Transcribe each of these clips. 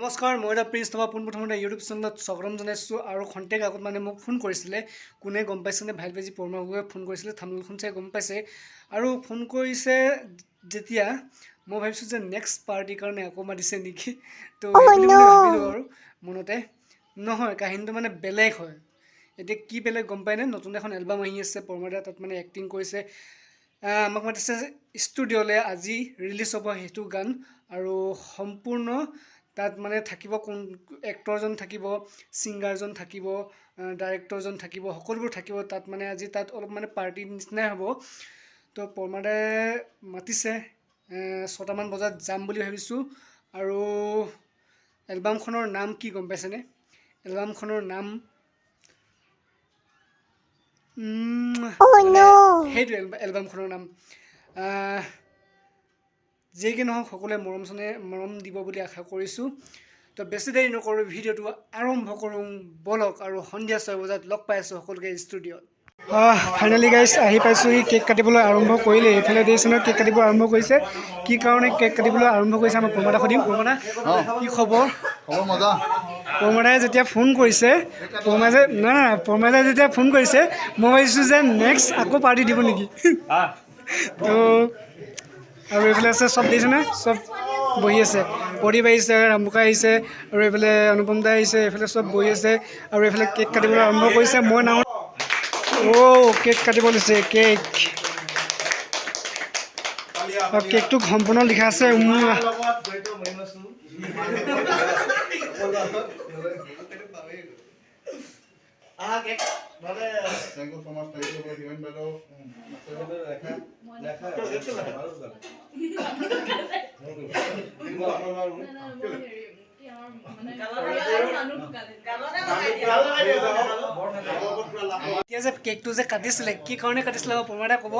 নমস্কাৰ মই প্ৰিন্স তোমাৰ পোনপ্ৰথমতে ইউটিউব চেনেলত স্বাগতম জনাইছোঁ আৰু খন্তেক আগত মানে মোক ফোন কৰিছিলে কোনে গম পাইছেনে ভাইল বেজি পৰমাগুৱে ফোন কৰিছিলে থামলখন চাই গম পাইছে আৰু ফোন কৰিছে যেতিয়া মই ভাবিছোঁ যে নেক্সট পাৰ্টিৰ কাৰণে আকৌ মাতিছে নেকি তো ভাবিলোঁ আৰু মনতে নহয় কাহিনীটো মানে বেলেগ হয় এতিয়া কি বেলেগ গম পায়নে নতুন এখন এলবাম আহি আছে পৰমাদা তাত মানে এক্টিং কৰিছে আমাক মাতিছে ষ্টুডিঅ'লৈ আজি ৰিলিজ হ'ব সেইটো গান আৰু সম্পূৰ্ণ তাত মানে থাকিব কোন এক্টৰজন থাকিব সিংগাৰজন থাকিব ডাইৰেক্টৰজন থাকিব সকলোবোৰ থাকিব তাত মানে আজি তাত অলপ মানে পাৰ্টি নিচিনাই হ'ব তো পৰমাদাই মাতিছে 6টামান বজাত যাম বুলি ভাবিছোঁ আৰু এলবামখনৰ নাম কি গম পাইছেনে এলবামখনৰ নাম সেইটো এলবামখনৰ নাম যিকি নহওক সকলোৱে মৰম দিব বুলি আশা কৰিছোঁ তো বেছি দেৰি নকৰোঁ ভিডিঅ'টো আৰম্ভ কৰোঁ বলক আৰু সন্ধিয়া 6 বজাত লগ পাই আছোঁ সকলোকে ষ্টুডিঅ'ত ফাইনেলি গাইছ আহি পাইছোঁ কেক কাটিবলৈ আৰম্ভ কৰিলে এইফালে দেখিছেনে কেক কাটিব আৰম্ভ কৰিছে কি কাৰণে কেক কাটিবলৈ আৰম্ভ কৰিছে আমাৰ পৰমাদা সুধিম পৰমাদা কি খবৰ মজা পৰমাদাই যেতিয়া ফোন কৰিছে পৰমাদাই যেতিয়া ফোন কৰিছে মই ভাবিছোঁ যে নেক্সট আকৌ পাৰ্টি দিব নেকি তো আৰু এইফালে আছে চব দেখিছেনে চব বহি আছে প্ৰদীপ আহিছে ৰামবোকা আহিছে আৰু এইফালে অনুপম দা আহিছে এইফালে চব বহি আছে আৰু এইফালে কেক কাটিবলৈ আৰম্ভ কৰিছে মই নাও কেক কাটিব লৈছে কেক আৰু কেকটো সম্পূৰ্ণ লিখা আছে কেকটো যে কাটিছিলে কি কাৰণে কাটিছিলে পৰমাদাই ক'ব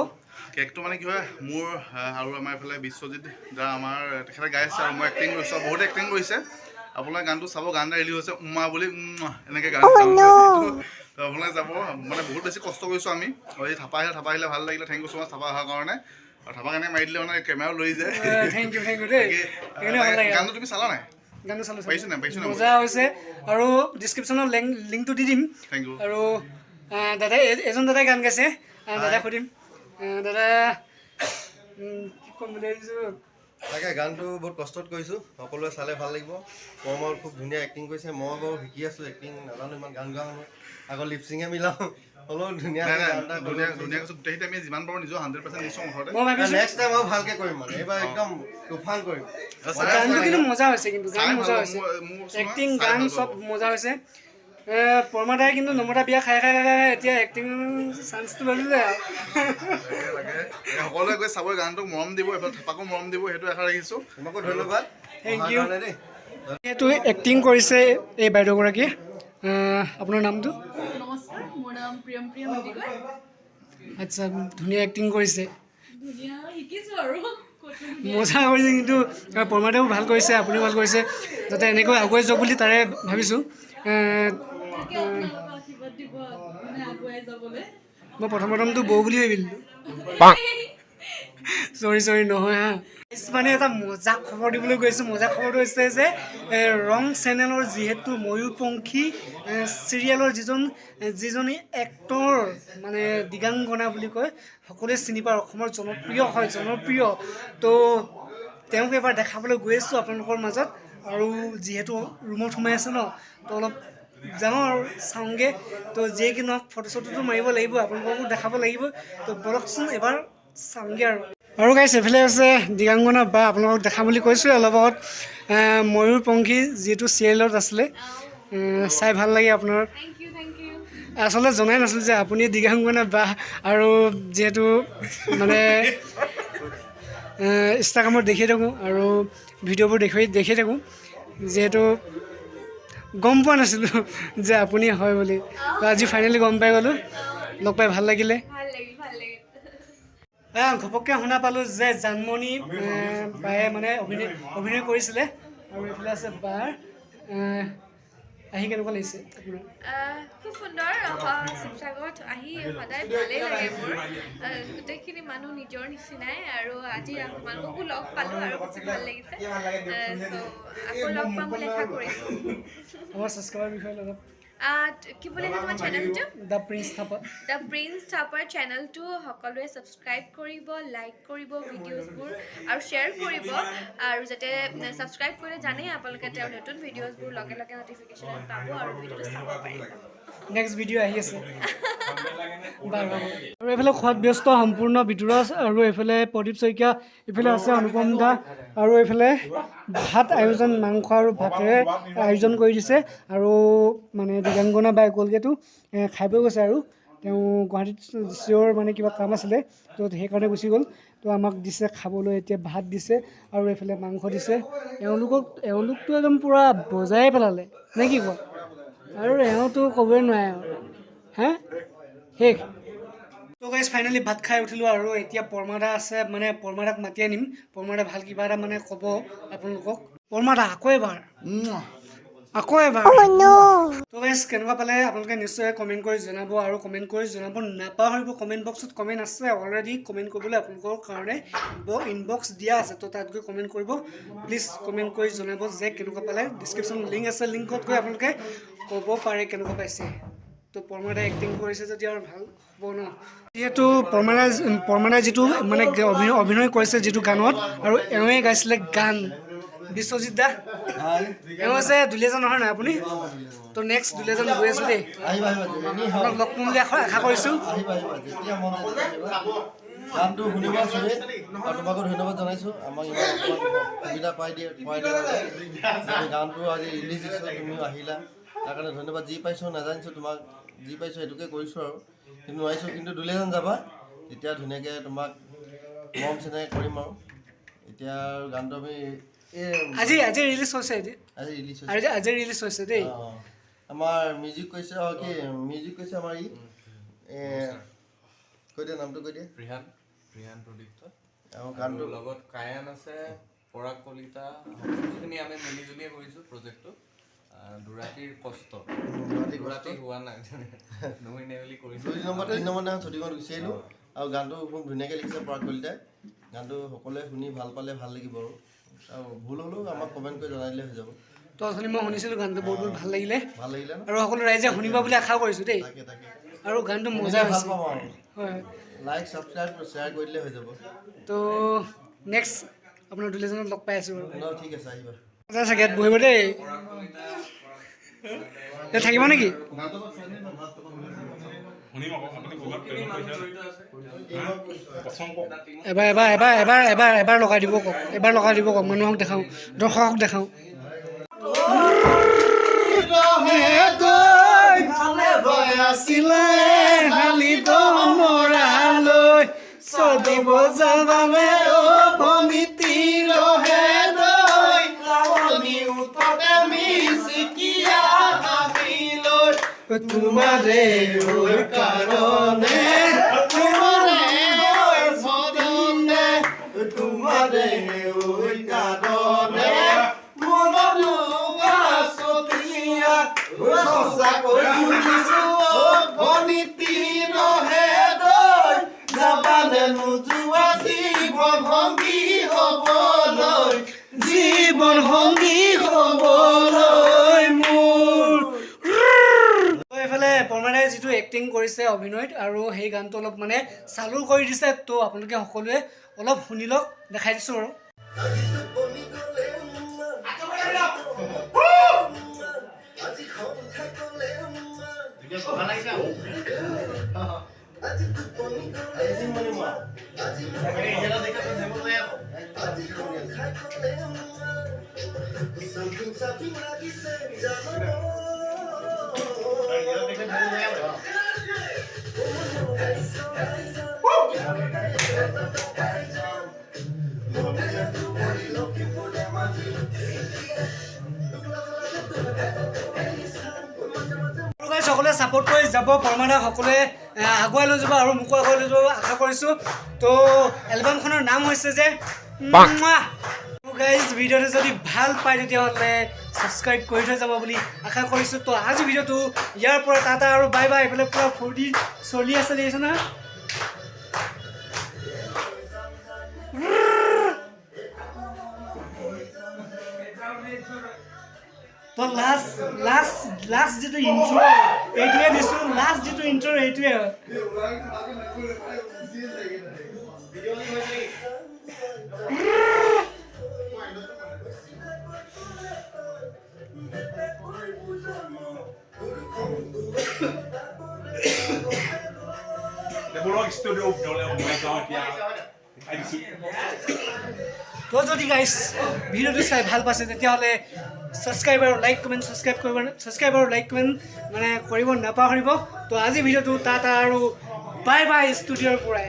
কেকটো মানে কি হয় মোৰ আৰু আমাৰ এইফালে বিশ্বজিৎ দা আমাৰ তেখেতে গাই আছে আৰু মই এক্টিং কৰিছোঁ আৰু বহুতে এক্টিং কৰিছে আপোনাৰ গানটো চাব গান এটা ৰিলিজ হৈছে উম্মা বুলি এনেকৈ গান আপোনালোকে যাব মানে বহুত বেছি কষ্ট কৰিছোঁ আমি আৰু এই থাপা আহিলে ভাল লাগিলে থেংক ইউ ছ' মাছ থাপা অহাৰ কাৰণে আৰু থাপা কাৰণে মাৰি দিলে মানে কেমেৰাও লৈ যায় থেংক ইউ দেই গানটো তুমি চালা নাই গানটো চালোঁ পাইছোঁ মজা হৈছে আৰু ডিছক্ৰিপশ্যনত লিংকটো দি দিম থেংক ইউ আৰু দাদা এজন দাদাই গান গাইছে দাদাক সুধিম দাদা কি ক'ম বুলি ভাবিছোঁ তাকে গানটো বহুত কষ্টত কৰিছোঁ সকলোৱে চালে ভাল লাগিব মই খুব ধুনীয়া এক্টিং কৰিছে মই বাৰু শিকি আছোঁ এক্টিং নাজানো ইমান গান গোৱা মানুহ আকৌ লিপচিঙে মিলাওঁ হ'লেও ধুনীয়া গোটেইখিনি আমি যিমান পাৰোঁ নিজৰ 100% দিছোঁ মুঠতে নেক্সট টাইম মই ভালকৈ কৰিম মানে এইবাৰ একদম তুফান কৰিম গানটো কিন্তু মজা হৈছে কিন্তু গান মজা হৈছে এক্টিং গান চব মজা হৈছে পৰমাদাই কিন্তু নমতা বিয়া খাই এতিয়া এক্টিং চান্সটো ল'লে সকলোৱে গৈ চাবই গানটোক মৰম দিব এইফালে থাপাকো মৰম দিব সেইটো আশা ৰাখিছোঁ তোমাকো ধন্যবাদ থেংক ইউ এইটো এক্টিং কৰিছে এই বাইদেউগৰাকী আপোনাৰ নামটো নমস্কাৰ মোৰ নাম প্ৰিয়ম আচ্ছা ধুনীয়া এক্টিং কৰিছে ধুনীয়া শিকিছোঁ আৰু মজা কৰিছে কিন্তু পৰমাদাইও ভাল কৰিছে আপুনিও ভাল কৰিছে যাতে এনেকৈ আগুৱাই যাওক বুলি তাৰে ভাবিছোঁ আশীৰ্বাদ দিব মানে আগুৱাই যাবলৈ মই প্ৰথমটো বৌ বুলি ভাবিলোঁ চৰি নহয় হা মানে এটা মজা খবৰ দিবলৈ গৈছোঁ মজা খবৰটো হৈছে যে ৰং চেনেলৰ যিহেতু ময়ূৰপংখী চিৰিয়েলৰ যিজনী এক্টৰ মানে দিগাংগনা বুলি কয় সকলোৱে চিনি পায় অসমৰ জনপ্ৰিয় তো তেওঁক এবাৰ দেখাবলৈ গৈ আছোঁ আপোনালোকৰ মাজত আৰু যিহেতু ৰুমত সোমাই আছে ন তো অলপ যাওঁ আৰু চাওঁগৈ তো যিয়ে কি নহওক ফটো চটোটো মাৰিব লাগিব আপোনালোককো দেখাব লাগিব তো বলকচোন এবাৰ চাওঁগৈ আৰু গাইছ এইফালে আছে দিগাংগনা বা আপোনালোকক দেখাম বুলি কৈছোঁ অলপ আগত ময়ূৰপংখী যিটো চিৰিয়েলত আছিলে চাই ভাল লাগে আপোনাৰ আচলতে জনাই নাছিলোঁ যে আপুনি দিগাংগনা বা আৰু যিহেতু মানে ইনষ্টাগ্ৰামত দেখিয়ে থাকোঁ আৰু ভিডিঅ'বোৰ দেখিয়ে থাকোঁ যিহেতু গম পোৱা নাছিলোঁ যে আপুনি হয় বুলি আজি ফাইনেলি গম পাই গ'লোঁ লগ পাই ভাল লাগিলে ঘপককৈ শুনা পালোঁ যে জানমণি বায়ে মানে অভিনয় কৰিছিলে আৰু এইফালে আছে বাৰ আহি কেনেকুৱা লাগিছে আপোনাৰ খুব সুন্দৰ শিৱসাগৰত আহি সদায় ভালেই লাগে মোৰ গোটেইখিনি মানুহ নিজৰ নিচিনাই আৰু আজি তোমালোককো লগ পালোঁ আৰু বেছি ভাল লাগিছে আকৌ লগ পাম বুলি আশা কৰিছোঁ আমাৰ ছাবস্ক্ৰাইবাৰ বিষয়ে অলপ কি বুলি আছে তোমাৰ চেনেলটো the prince Thapa the prince থাপাৰ চেনেলটো সকলোৱে ছাবস্ক্ৰাইব কৰিব লাইক কৰিব ভিডিঅ'ছবোৰ আৰু শ্বেয়াৰ কৰিব আৰু যাতে ছাবস্ক্ৰাইব কৰিলে জানেই আপোনালোকে তেওঁৰ নতুন ভিডিঅ'ছবোৰ লগে লগে নটিফিকেশ্যন পাব আৰু ভিডিঅ'টো চাব পাৰিব নেক্সট ভিডিঅ' আহি আছে আৰু এইফালে খোৱাত ব্যস্ত সম্পূৰ্ণ বিতুৰাজ আৰু এইফালে প্ৰদীপ শইকীয়া এইফালে আছে অনুপম দা আৰু এইফালে ভাত আয়োজন মাংস আৰু ভাতেৰে আয়োজন কৰি দিছে আৰু মানে দিগাংগনা বাই গ'লগেতো খাই বৈ গৈছে আৰু তেওঁ গুৱাহাটীত চিঅ'ৰ মানে কিবা কাম আছিলে তো সেইকাৰণে গুচি গ'ল তো আমাক দিছে খাবলৈ এতিয়া ভাত দিছে আৰু এইফালে মাংস দিছে এওঁলোকতো একদম পূৰা বজাই পেলালে নে কি কোৱা আৰু এওঁতো ক'বই নোৱাৰে আৰু হে শেষ তো গাইজ ফাইনেলি ভাত খাই উঠিলোঁ আৰু এতিয়া পৰমাদা আছে মানে পৰমাদাক মাতি আনিম পৰমাদা ভাল কিবা এটা মানে ক'ব আপোনালোকক পৰমাদা আকৌ এবাৰ তো গাইজ কেনেকুৱা পালে আপোনালোকে নিশ্চয় কমেণ্ট কৰি জনাব আৰু কমেণ্ট কৰি জনাব নাপাহৰিব কমেণ্ট বক্সত কমেণ্ট আছে অলৰেডি কমেণ্ট কৰিবলৈ আপোনালোকৰ কাৰণে ইনবক্স দিয়া আছে তো তাত গৈ কমেণ্ট কৰিব প্লিজ কমেণ্ট কৰি জনাব যে কেনেকুৱা পালে ডিছক্ৰিপশ্যন লিংক আছে লিংকত গৈ আপোনালোকে ক'ব পাৰে কেনেকুৱা পাইছে তো পৰমাদাই এক্টিং কৰিছে যদি আৰু ভাল হ'ব ন যিহেতু পৰমাদাই যিটো মানে অভিনয় কৰিছে যিটো গানত আৰু এওঁৱে গাইছিলে গান বিশ্বজিৎ দা এওঁ আছে দুলীয়াজন নহয় নাই আপুনি তো নেক্সট দুলীয়াজন গৈ আছোঁ দেই আপোনাক লগ পাম বুলি আশা কৰিছোঁ গানটো শুনিব চবেই আৰু তোমাকো ধন্যবাদ জনাইছোঁ আমাক ইমান সুবিধা পাই দিয়ে গানটো আজি ৰিলিজ দিছোঁ তুমিও আহিলা তাৰ কাৰণে ধন্যবাদ যি পাইছোঁ নাজানিছোঁ তোমাক যি পাইছোঁ সেইটোকে কৰিছোঁ আৰু কিন্তু নোৱাৰিছোঁ কিন্তু দুলীয়াজন যাবা তেতিয়া ধুনীয়াকৈ তোমাক মৰম চেনেহ কৰিম আৰু এতিয়া গানটো আমি আজি ৰিলিজ হৈছে আজি ৰিলিজ হৈছে দেই আমাৰ মিউজিক কৈছে কি মিউজিক কৈছে আমাৰ কৈ দিয়া নামটো কৈ দিয়া ৰিহান প্ৰদীপ্ত গানটোৰ লগত কায়ান আছে পৰাগ কলিতা সকলোখিনি আমি মিলিজুলিয়ে কৰিছোঁ প্ৰজেক্টটো দুৰাতিৰ কষ্ট দুৰাতি হোৱা নাই নহৈনে বুলি কৰিছোঁ 2 নম্বৰ 3 নম্বৰ দিনাখন ছুটিঙত গুচি আহিলোঁ আৰু গানটো খুব ধুনীয়াকৈ লিখিছে পৰাগ কলিতাই গানটো সকলোৱে শুনি ভাল পালে ভাল লাগিব আৰু ভুল হ'লেও আমাক কমেণ্ট কৰি জনাই দিলে হৈ যাব তো অথনি মই শুনিছিলোঁ গানটো বহুত ভাল লাগিলে ন আৰু সকলো ৰাইজে শুনিব বুলি আশা কৰিছোঁ দেই তাকে আৰু গানটো মজা ভাল হৈছে পাম আৰু হয় লাইক ছাবস্ক্ৰাইব শ্বেয়াৰ কৰি দিলে হৈ যাব তো নেক্সট আপোনাৰ দুলীয়াজনক লগ পাই আছোঁ বাৰু ঠিক আছে আহিবা চাগে ইয়াত বহিব দেই থাকিব নেকি এবাৰ লগাই দিব কওক মানুহক দেখাওঁ দৰ্শকক দেখাওঁ তোমাৰে কাৰণে তোমাৰে কাৰণে জীৱন সংগী হ'বলৈ মোৰ এইফালে পৰমাদাই যিটো এক্টিং কৰিছে অভিনয়ত আৰু সেই গানটো অলপ মানে চালু কৰি দিছে তো আপোনালোকে সকলোৱে অলপ শুনি লওক দেখাই দিছোঁ আৰু সকলোৱে ছাপোৰ্ট কৰি যাব পৰমাদাক সকলোৱে আগুৱাই লৈ যাব আৰু মোকো আগুৱাই লৈ যাব আশা কৰিছোঁ তো এলবামখনৰ নাম হৈছে যে গাইজ ভিডিঅ'টো যদি ভাল পায় তেতিয়াহ'লে ছাবস্ক্ৰাইব কৰি থৈ যাব বুলি আশা কৰিছোঁ। তো আজি ভিডিঅ'টো ইয়াৰ পৰা টাটা আৰু বাই বাই। এইফালে পূৰা ফূৰ্তি চলি আছে দেখিছে না। তো লাষ্ট যিটো ইন্ট্ৰ এইটোৱে দিছোঁ। লাষ্ট যিটো ইন্ট্ৰ এইটোৱে হয়। তো যদি গাইছ ভিডিঅ'টো চাই ভাল পাইছে তেতিয়াহ'লে ছাবস্ক্ৰাইব আৰু লাইক কমেণ্ট মানে কৰিব নাপাহৰিব। তো আজি ভিডিঅ'টো টাটা আৰু বাই বাই ষ্টুডিঅ'ৰ পৰাই।